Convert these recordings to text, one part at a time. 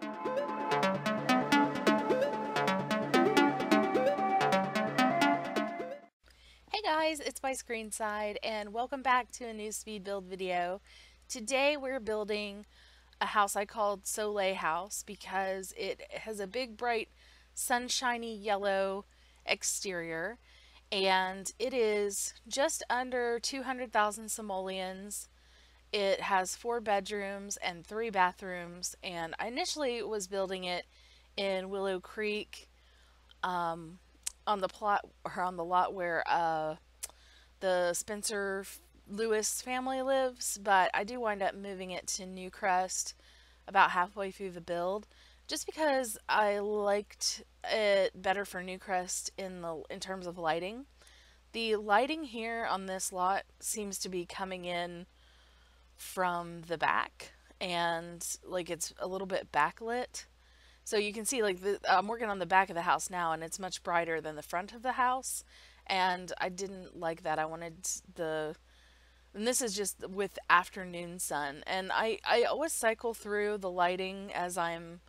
Hey guys, it's byscreenside and welcome back to a new speed build video. Today we're building a house I called Soleil house because it has a big bright sunshiny yellow exterior and it is just under 200,000 simoleons. It has 4 bedrooms and 3 bathrooms, and I initially was building it in Willow Creek, on the plot or on the lot where the Spencer Lewis family lives, but I do wind up moving it to Newcrest about halfway through the build, just because I liked it better for Newcrest in terms of lighting. The lighting here on this lot seems to be coming in from the back, and like it's a little bit backlit. So you can see, like, I'm working on the back of the house now, and it's much brighter than the front of the house. And I didn't like that. I wanted and this is just with afternoon sun. And I always cycle through the lighting as I'm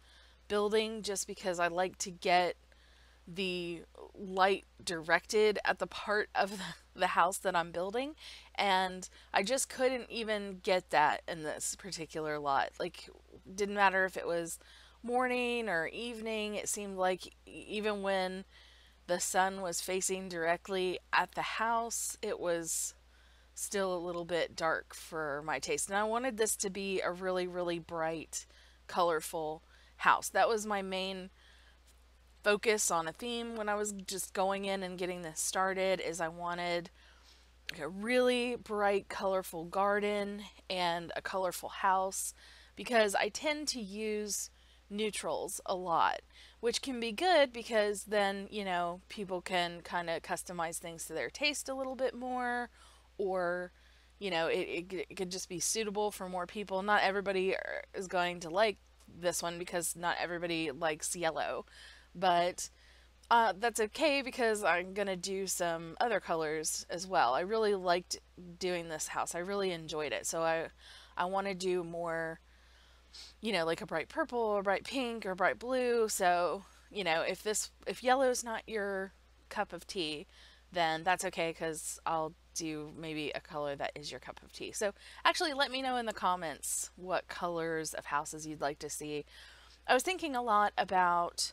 building just because I like to get the light directed at the part of the house that I'm building. And I just couldn't even get that in this particular lot. Like, didn't matter if it was morning or evening, it seemed like even when the sun was facing directly at the house, it was still a little bit dark for my taste. And I wanted this to be a really, really bright, colorful house. That was my main focus on a theme when I was just going in and getting this started, is I wanted a really bright, colorful garden and a colorful house, because I tend to use neutrals a lot, which can be good because then, you know, people can kind of customize things to their taste a little bit more, or, you know, it could just be suitable for more people. Not everybody is going to like this one because not everybody likes yellow, but that's okay because I'm gonna do some other colors as well. I really liked doing this house. I really enjoyed it. So I want to do more, you know, like a bright purple or bright pink or bright blue. So, you know, if yellow's not your cup of tea, then that's okay because I'll do maybe a color that is your cup of tea. So actually let me know in the comments what colors of houses you'd like to see. I was thinking a lot about,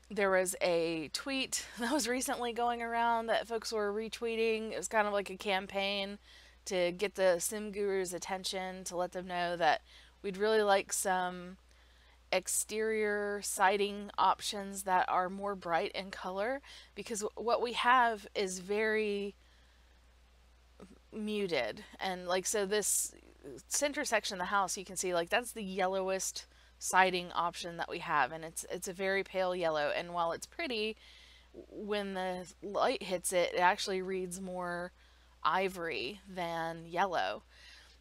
there was a tweet that was recently going around that folks were retweeting. It was kind of like a campaign to get the sim gurus' attention, to let them know that we'd really like some exterior siding options that are more bright in color, because what we have is very muted. And like, so this center section of the house, you can see, like, that's the yellowest siding option that we have, and it's a very pale yellow, and while it's pretty, when the light hits it, it actually reads more ivory than yellow.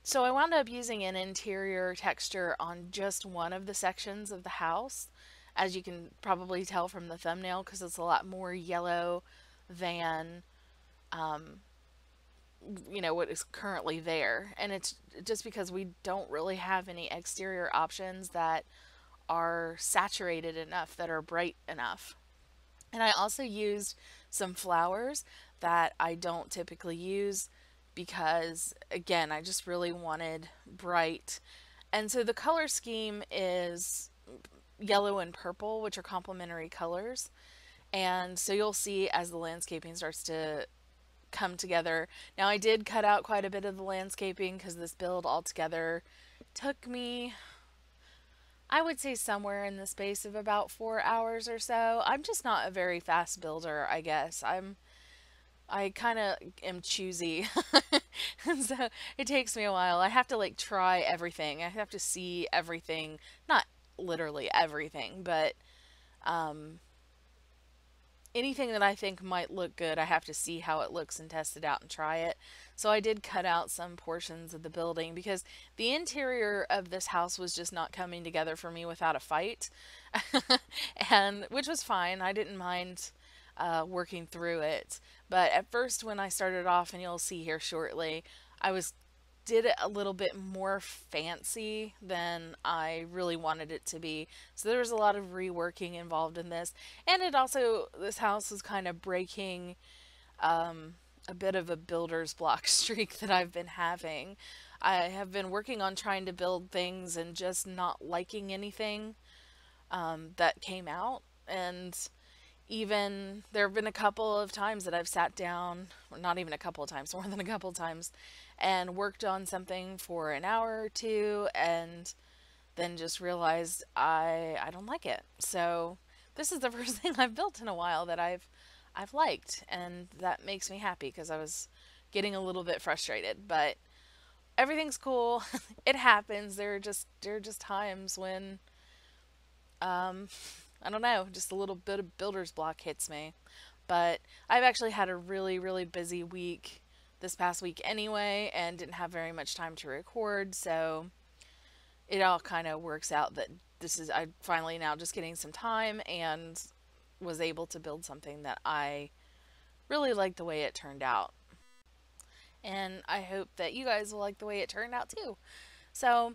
So I wound up using an interior texture on just one of the sections of the house, as you can probably tell from the thumbnail, because it's a lot more yellow than you know, what is currently there. And it's just because we don't really have any exterior options that are saturated enough, that are bright enough. And I also used some flowers that I don't typically use because, again, I just really wanted bright. And so the color scheme is yellow and purple, which are complementary colors. And so you'll see as the landscaping starts to come together. Now, I did cut out quite a bit of the landscaping because this build altogether took me, I would say, somewhere in the space of about 4 hours or so. I'm just not a very fast builder, I guess. I kind of am choosy. And so it takes me a while. I have to, like, try everything. I have to see everything. Not literally everything, but anything that I think might look good, I have to see how it looks and test it out and try it. So I did cut out some portions of the building because the interior of this house was just not coming together for me without a fight. And which was fine. I didn't mind working through it. But at first, when I started off, and you'll see here shortly, I was did it a little bit more fancy than I really wanted it to be. So there was a lot of reworking involved in this. And it also, this house is kind of breaking a bit of a builder's block streak that I've been having. I have been working on trying to build things and just not liking anything that came out. And even there have been a couple of times that I've sat down, or not even a couple of times, more than a couple of times, and worked on something for an hour or two and then just realized I don't like it. So this is the first thing I've built in a while that I've liked, and that makes me happy because I was getting a little bit frustrated, but everything's cool. It happens. There are just times when I don't know, just a little bit of builder's block hits me. But I've actually had a really, really busy week this past week anyway, and didn't have very much time to record, so it all kind of works out that I finally now just getting some time and was able to build something that I really like the way it turned out. And I hope that you guys will like the way it turned out too. So,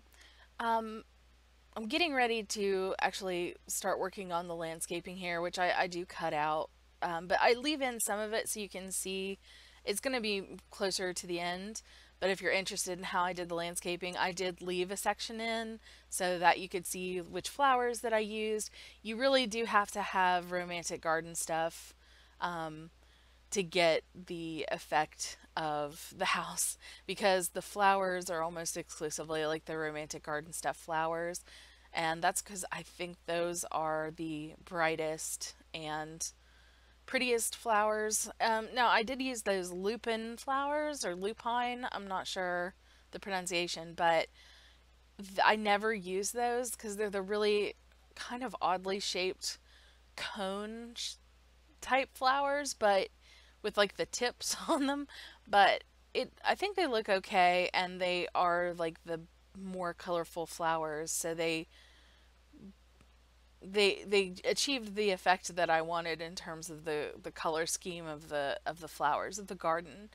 I'm getting ready to actually start working on the landscaping here, which I do cut out. But I leave in some of it so you can see. It's going to be closer to the end. But if you're interested in how I did the landscaping, I did leave a section in so that you could see which flowers that I used. You really do have to have romantic garden stuff to get the effect of the house, because the flowers are almost exclusively like the romantic garden stuff flowers. And that's because I think those are the brightest and prettiest flowers. Now, I did use those lupin flowers or lupine. I'm not sure the pronunciation, but I never use those because they're the really kind of oddly shaped cone type flowers, but with like the tips on them. But I think they look okay, and they are like the more colorful flowers, so they achieved the effect that I wanted in terms of the color scheme of the flowers of the garden.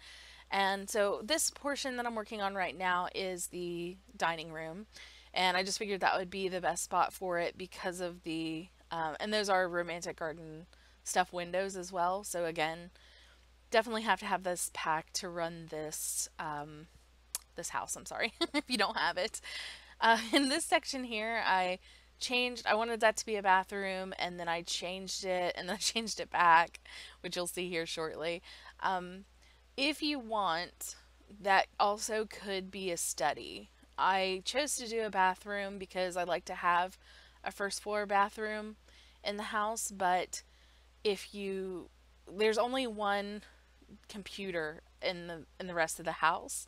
And so this portion that I'm working on right now is the dining room, and I just figured that would be the best spot for it because of the and those are romantic garden stuff windows as well. So again, definitely have to have this pack to run this house. I'm sorry if you don't have it. In this section here, I wanted that to be a bathroom, and then I changed it, and then I changed it back, which you'll see here shortly. If you want, that also could be a study. I chose to do a bathroom because I like to have a first floor bathroom in the house, but if you there's only one computer in the rest of the house,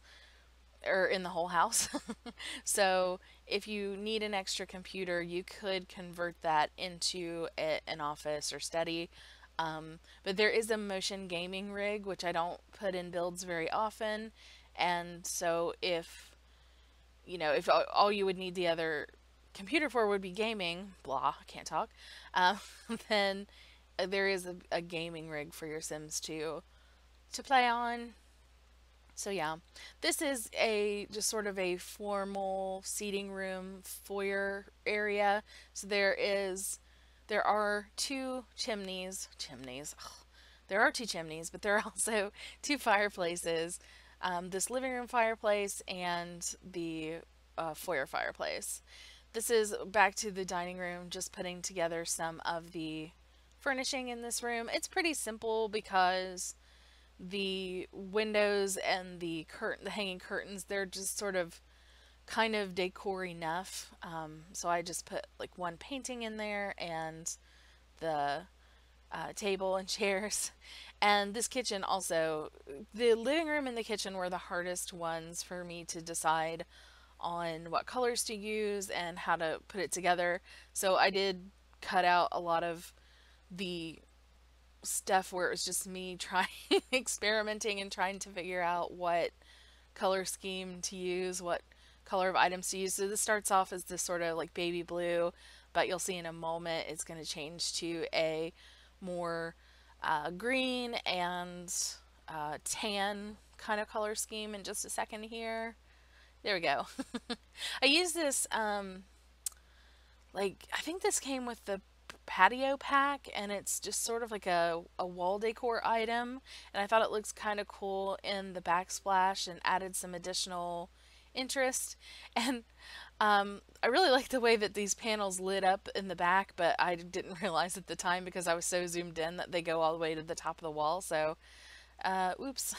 or in the whole house. So if you need an extra computer, you could convert that into an office or study. But there is a motion gaming rig, which I don't put in builds very often. And so if all you would need the other computer for would be gaming, blah, I can't talk, then there is a gaming rig for your Sims to play on. So yeah, this is just sort of a formal seating room foyer area. So there are two chimneys. Ugh. There are two chimneys, but there are also two fireplaces. This living room fireplace and the foyer fireplace. This is back to the dining room, just putting together some of the furnishing in this room. It's pretty simple because the windows and the hanging curtains, they're just sort of kind of decor enough. So I just put like one painting in there and the table and chairs. And this kitchen also, the living room and the kitchen were the hardest ones for me to decide on what colors to use and how to put it together. So I did cut out a lot of the stuff where it was just me trying experimenting and trying to figure out what color scheme to use, what color of items to use. So this starts off as this sort of like baby blue, but you'll see in a moment it's going to change to a more green and tan kind of color scheme in just a second here. There we go. I use this, like, I think this came with the patio pack, and it's just sort of like a wall decor item. And I thought it looks kind of cool in the backsplash and added some additional interest. And I really like the way that these panels lit up in the back, but I didn't realize at the time because I was so zoomed in that they go all the way to the top of the wall. So, oops.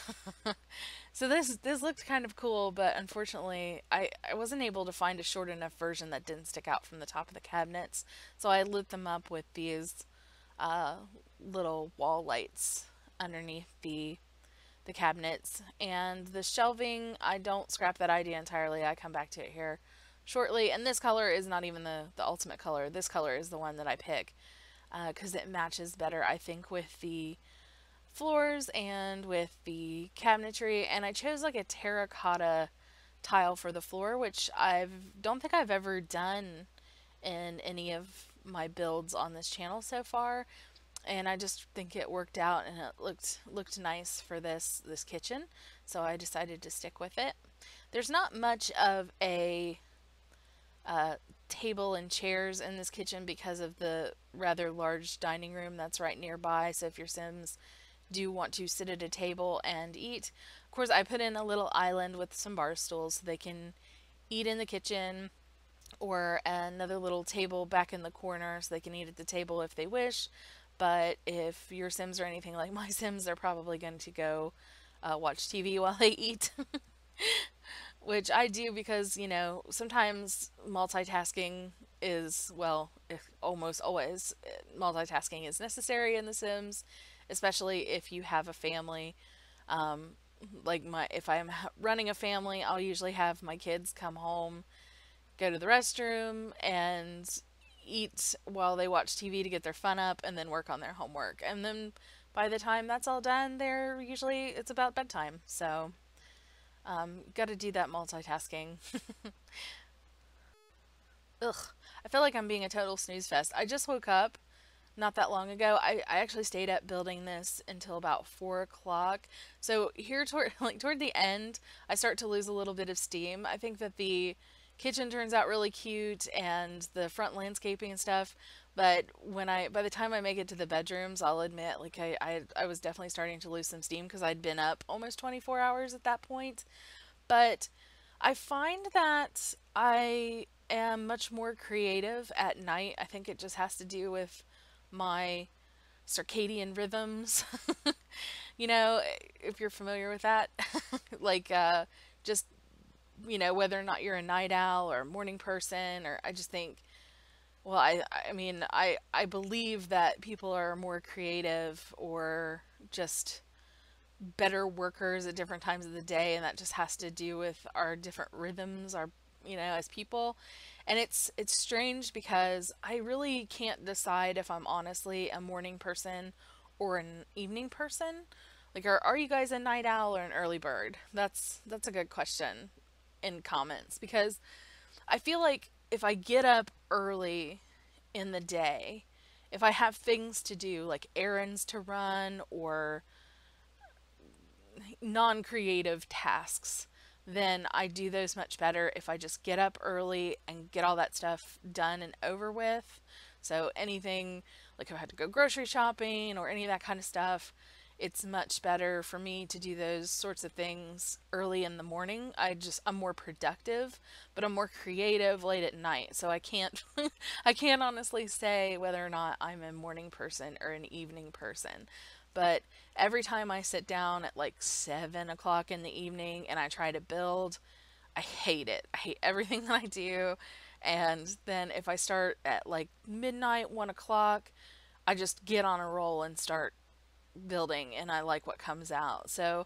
So this looked kind of cool, but unfortunately, I wasn't able to find a short enough version that didn't stick out from the top of the cabinets. So I lit them up with these uh, little wall lights underneath the cabinets. And the shelving, I don't scrap that idea entirely. I come back to it here shortly. And this color is not even the ultimate color. This color is the one that I pick because it matches better, I think, with the floors and with the cabinetry. And I chose like a terracotta tile for the floor, which I don't think I've ever done in any of my builds on this channel so far. And I just think it worked out and it looked nice for this kitchen, so I decided to stick with it. There's not much of a table and chairs in this kitchen because of the rather large dining room that's right nearby. So if your Sims do want to sit at a table and eat, of course I put in a little island with some bar stools so they can eat in the kitchen, or another little table back in the corner so they can eat at the table if they wish. But if your Sims are anything like my Sims, they're probably going to go watch TV while they eat. Which I do because, you know, sometimes multitasking is, well, if almost always, multitasking is necessary in The Sims, especially if you have a family. Um, like if I'm running a family, I'll usually have my kids come home, go to the restroom, and eat while they watch TV to get their fun up, and then work on their homework. And then by the time that's all done, it's about bedtime. So, got to do that multitasking. Ugh, I feel like I'm being a total snooze fest. I just woke up not that long ago. I actually stayed up building this until about 4 o'clock. So here toward the end, I start to lose a little bit of steam. I think that the kitchen turns out really cute and the front landscaping and stuff. But by the time I make it to the bedrooms, I'll admit, like I was definitely starting to lose some steam because I'd been up almost 24 hours at that point. But I find that I am much more creative at night. I think it just has to do with my circadian rhythms. You know, if you're familiar with that, like just, you know, whether or not you're a night owl or a morning person, or I just think, well, I mean, I believe that people are more creative or just better workers at different times of the day, and that just has to do with our different rhythms, our, you know, as people. And it's strange because I really can't decide if I'm honestly a morning person or an evening person. Like, are you guys a night owl or an early bird? That's a good question in comments, because I feel like if I get up early in the day, if I have things to do like errands to run or non-creative tasks, then I do those much better if I just get up early and get all that stuff done and over with. So anything like if I had to go grocery shopping or any of that kind of stuff, it's much better for me to do those sorts of things early in the morning. I'm more productive, but I'm more creative late at night. So I can't I can't honestly say whether or not I'm a morning person or an evening person. But every time I sit down at like 7 o'clock in the evening and I try to build, I hate it. I hate everything that I do. And then if I start at like midnight, 1 o'clock, I just get on a roll and start building, and I like what comes out. So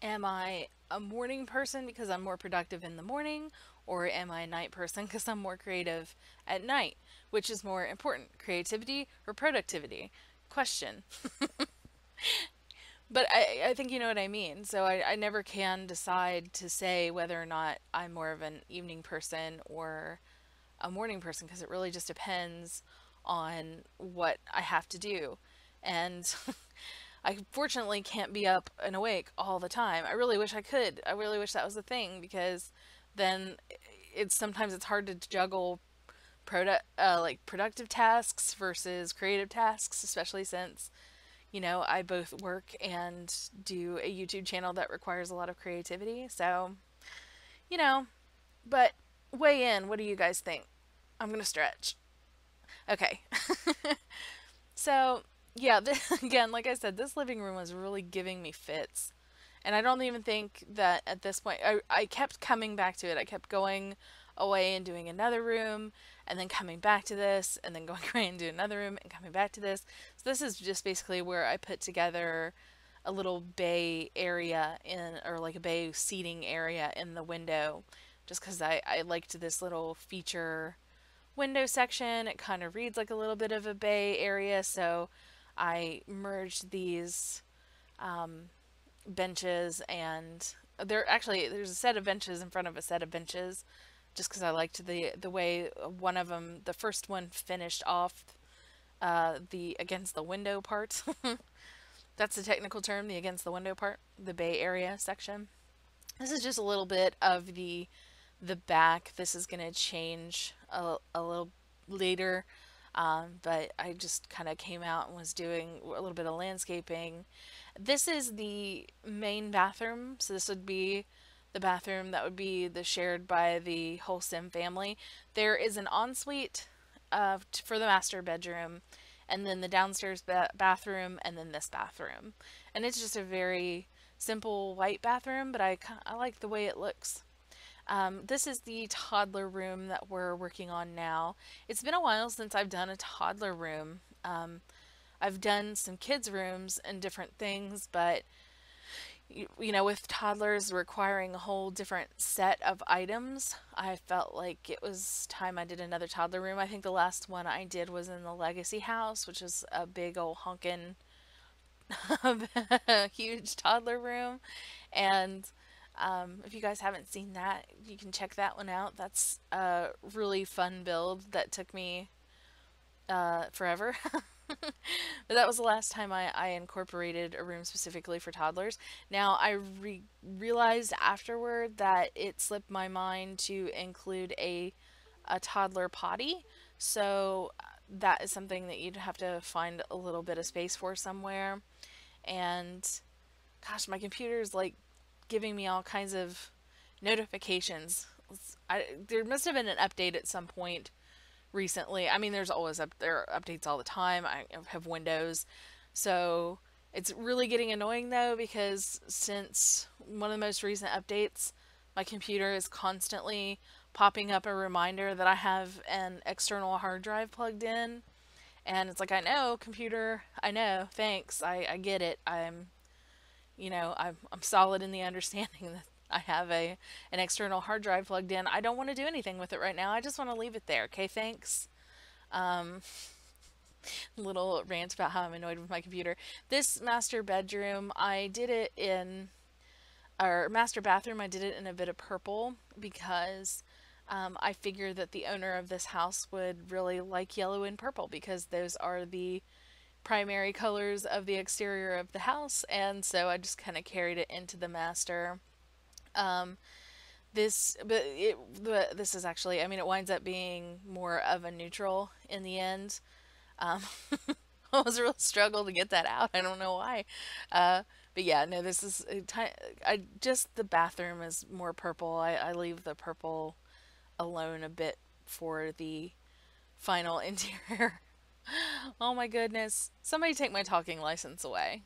am I a morning person because I'm more productive in the morning, or am I a night person because I'm more creative at night? Which is more important, creativity or productivity? Question. But I think you know what I mean. So I never can decide to say whether or not I'm more of an evening person or a morning person, because it really just depends on what I have to do. And I fortunately can't be up and awake all the time. I really wish I could. I really wish that was the thing, because then it's hard to juggle like productive tasks versus creative tasks, especially since, I both work and do a YouTube channel that requires a lot of creativity. So, you know, but weigh in. What do you guys think? I'm going to stretch. Okay. So, yeah, again, like I said, this living room was really giving me fits. And I don't even think that at this point, I kept coming back to it. I kept going away and doing another room, and then coming back to this, and then going away and doing another room, and coming back to this. So this is just basically where I put together a little bay area or like a bay seating area in the window, just because I liked this little feature window section. It kind of reads like a little bit of a bay area, so I merged these benches, and there's a set of benches in front of a set of benches, just because I liked the way one of them, the first one, finished off the against the window part. That's the technical term, the against the window part, the bay area section. This is just a little bit of the back. This is going to change a little later, but I just kind of came out and was doing a little bit of landscaping. This is the main bathroom, so this would be the bathroom that would be the shared by the whole Sim family. There is an ensuite for the master bedroom, and then the downstairs bathroom, and then this bathroom. And it's just a very simple white bathroom, but I like the way it looks. This is the toddler room that we're working on now. It's been a while since I've done a toddler room. I've done some kids' rooms and different things, but with toddlers requiring a whole different set of items, I felt like it was time I did another toddler room. I think the last one I did was in the Legacy house, which is a big old honkin' huge toddler room. And if you guys haven't seen that, you can check that one out. That's a really fun build that took me forever. But that was the last time I incorporated a room specifically for toddlers. Now, I realized afterward that it slipped my mind to include a toddler potty. So that is something that you'd have to find a little bit of space for somewhere. And gosh, my computer's like giving me all kinds of notifications. There must have been an update at some point recently. I mean, there's always there are updates all the time. I have Windows, so it's really getting annoying though, because since one of the most recent updates, my computer is constantly popping up a reminder that I have an external hard drive plugged in, and it's like, I know, computer, I know, thanks, I get it. I'm solid in the understanding that I have an external hard drive plugged in. I don't want to do anything with it right now. I just want to leave it there. Okay, thanks. Little rant about how I'm annoyed with my computer. This master bedroom, master bathroom, I did it in a bit of purple because I figured that the owner of this house would really like yellow and purple, because those are the primary colors of the exterior of the house, and so I just kind of carried it into the master. This is actually, I mean, it winds up being more of a neutral in the end. It was a real struggle to get that out. I don't know why. But yeah, no, this is just the bathroom is more purple. I leave the purple alone a bit for the final interior. Oh my goodness. Somebody take my talking license away.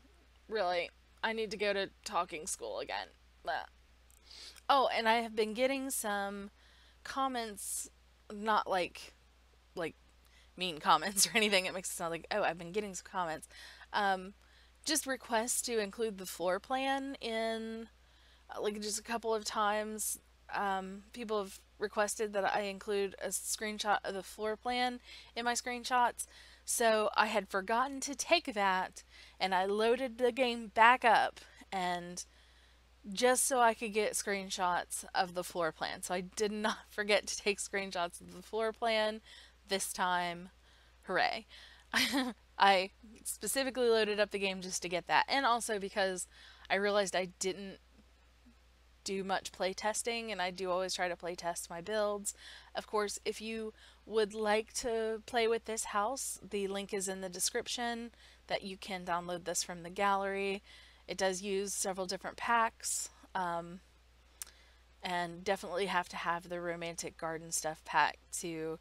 Really. I need to go to talking school again. Oh, and I have been getting some comments, not like mean comments or anything. It makes it sound like, oh, I've been getting some comments. Just requests to include the floor plan in, like, just a couple of times. People have requested that I include a screenshot of the floor plan in my screenshots. So I had forgotten to take that, and I loaded the game back up, and just so I could get screenshots of the floor plan. So I did not forget to take screenshots of the floor plan this time. Hooray. I specifically loaded up the game just to get that, and also because I realized I didn't do much play testing, and I do always try to play test my builds. Of course, if you would like to play with this house, the link is in the description that you can download this from the gallery. It does use several different packs, and definitely have to have the romantic garden stuff pack to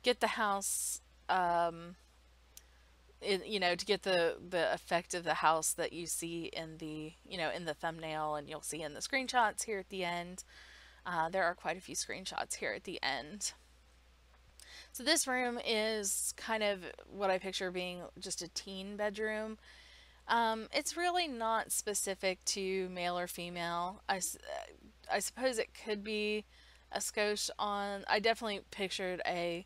get the house, to get the effect of the house that you see in the, in the thumbnail, and you'll see in the screenshots here at the end. There are quite a few screenshots here at the end. So this room is kind of what I picture being just a teen bedroom. It's really not specific to male or female. I suppose it could be a skosh on. I definitely pictured a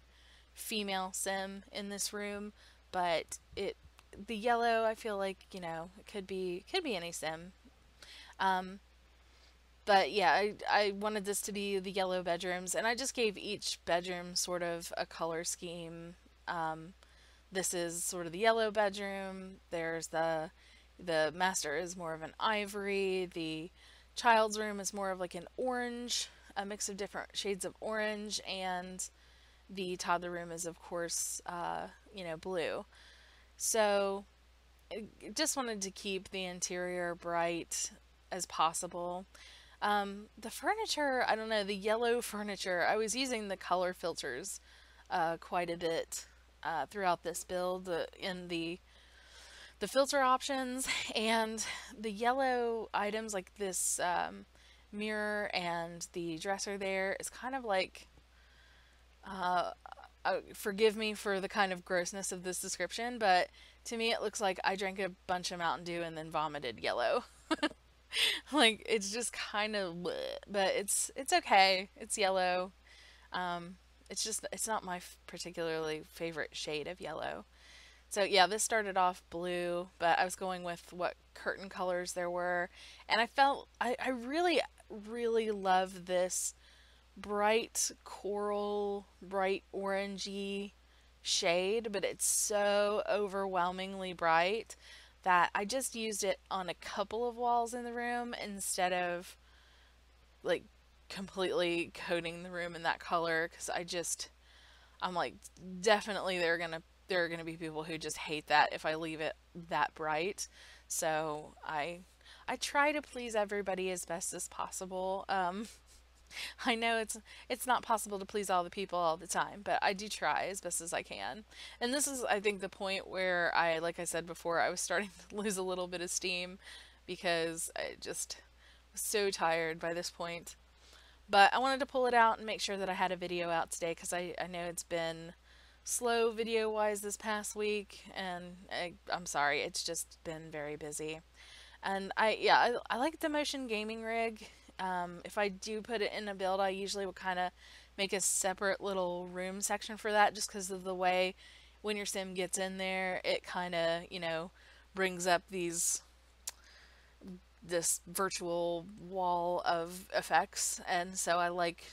female sim in this room, but the yellow, I feel like, it could be any sim. But yeah, I wanted this to be the yellow bedrooms, and I just gave each bedroom sort of a color scheme. This is sort of the yellow bedroom. There's the master is more of an ivory. The child's room is more of like an orange, a mix of different shades of orange, and the toddler room is, of course, blue. So just wanted to keep the interior bright as possible. The furniture, I don't know, the yellow furniture, I was using the color filters quite a bit throughout this build in the filter options, and the yellow items like this mirror and the dresser there is kind of like, forgive me for the kind of grossness of this description, but to me it looks like I drank a bunch of Mountain Dew and then vomited yellow. Like, it's just kind of bleh, but it's okay. It's yellow. It's not my particularly favorite shade of yellow. So yeah, this started off blue, but I was going with what curtain colors there were, and I felt I really really love this bright coral, bright orangey shade, but it's so overwhelmingly bright that I just used it on a couple of walls in the room instead of like completely coating the room in that color, because I'm like, definitely there are gonna be people who just hate that if I leave it that bright. So I try to please everybody as best as possible. I know it's not possible to please all the people all the time, but I do try as best as I can. And this is, I think, the point where like I said before, I was starting to lose a little bit of steam because I just was so tired by this point. But I wanted to pull it out and make sure that I had a video out today, because I know it's been slow video wise this past week, and I'm sorry, it's just been very busy. And I like the motion gaming rig. If I do put it in a build, I usually will kind of make a separate little room section for that, just because of the way when your sim gets in there, it kind of, brings up this virtual wall of effects. And so I like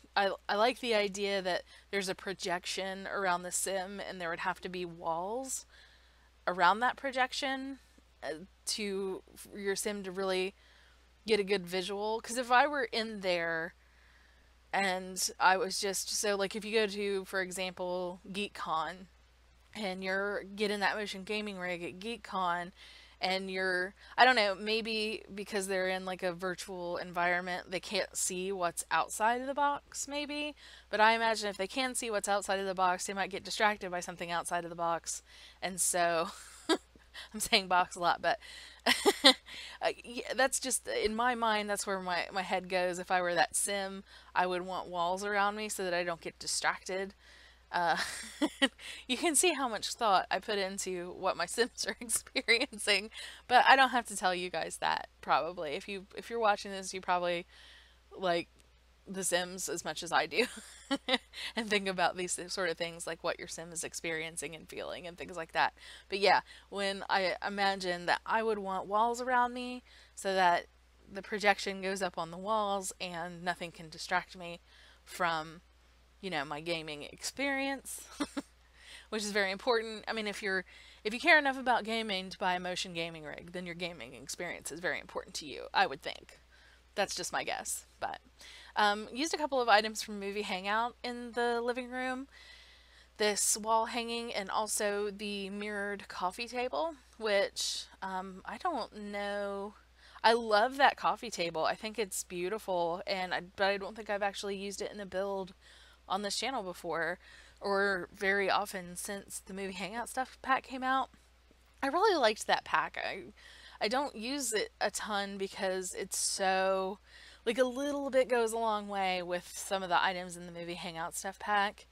the idea that there's a projection around the sim, and there would have to be walls around that projection to for your sim to really get a good visual. Because if I were in there and I was just, so like if you go to, for example, GeekCon, and you're getting that motion gaming rig at GeekCon, and I don't know, maybe because they're in like a virtual environment, they can't see what's outside of the box, maybe. But I imagine if they can see what's outside of the box, they might get distracted by something outside of the box. And so I'm saying box a lot, but yeah, that's just, in my mind, that's where my head goes. If I were that sim, I would want walls around me so that I don't get distracted. Uh, you can see how much thought I put into what my Sims are experiencing, but I don't have to tell you guys that, probably. If you're watching this, you probably like The Sims as much as I do, and think about these sort of things, like what your sim is experiencing and feeling and things like that. But yeah, when I imagine that, I would want walls around me so that the projection goes up on the walls and nothing can distract me from, my gaming experience. which is very important. I mean, if you care enough about gaming to buy a motion gaming rig, then your gaming experience is very important to you, I would think. That's just my guess. But used a couple of items from Movie Hangout in the living room. This wall hanging and also the mirrored coffee table, which I don't know. I love that coffee table. I think it's beautiful, but I don't think I've actually used it in a build on this channel before, or very often since the Movie Hangout stuff pack came out. I really liked that pack. I don't use it a ton because it's so, like, a little bit goes a long way with some of the items in the Movie Hangout stuff pack.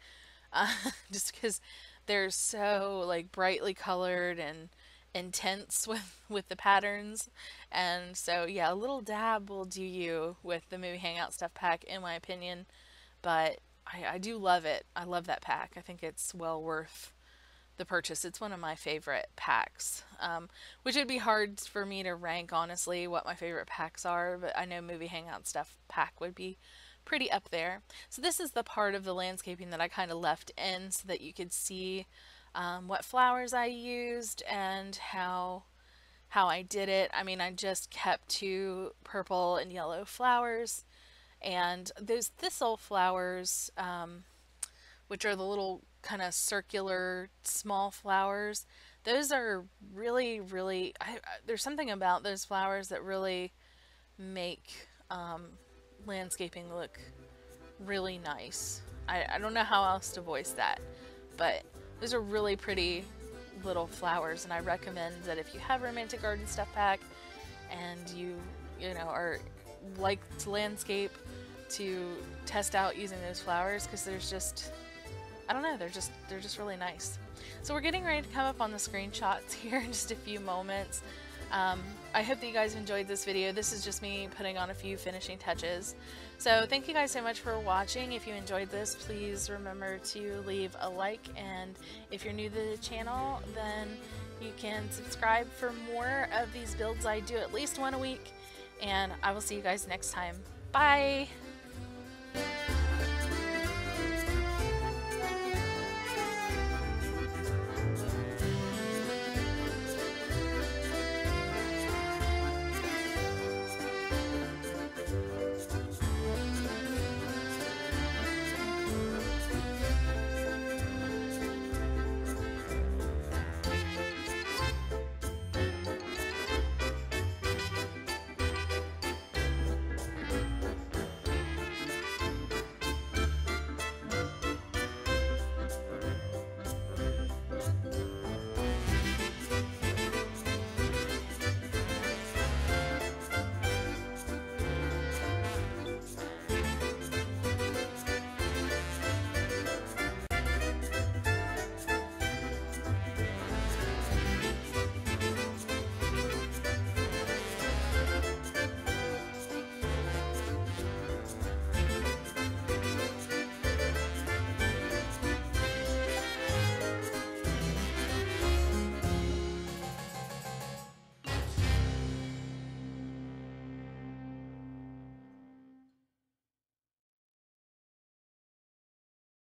Just because they're so, like, brightly colored and intense with the patterns. And so yeah, a little dab will do you with the Movie Hangout stuff pack, in my opinion. But I do love it. I love that pack. I think it's well worth the purchase. It's one of my favorite packs, which would be hard for me to rank, honestly, what my favorite packs are, but I know Movie Hangout stuff pack would be pretty up there. So this is the part of the landscaping that I kind of left in so that you could see what flowers I used and how I did it. I mean, I just kept 2 purple and yellow flowers, and those thistle flowers, which are the little kind of circular small flowers, those are really, really, there's something about those flowers that really make landscaping look really nice. I don't know how else to voice that, but those are really pretty little flowers, and I recommend that if you have Romantic Garden stuff pack and you know, are like to landscape, to test out using those flowers, because there's just, I don't know, they're just really nice. So we're getting ready to come up on the screenshots here in just a few moments. I hope that you guys enjoyed this video. This is just me putting on a few finishing touches. So thank you guys so much for watching. If you enjoyed this, please remember to leave a like, and if you're new to the channel, then you can subscribe for more of these builds. I do at least one a week, and I will see you guys next time. Bye!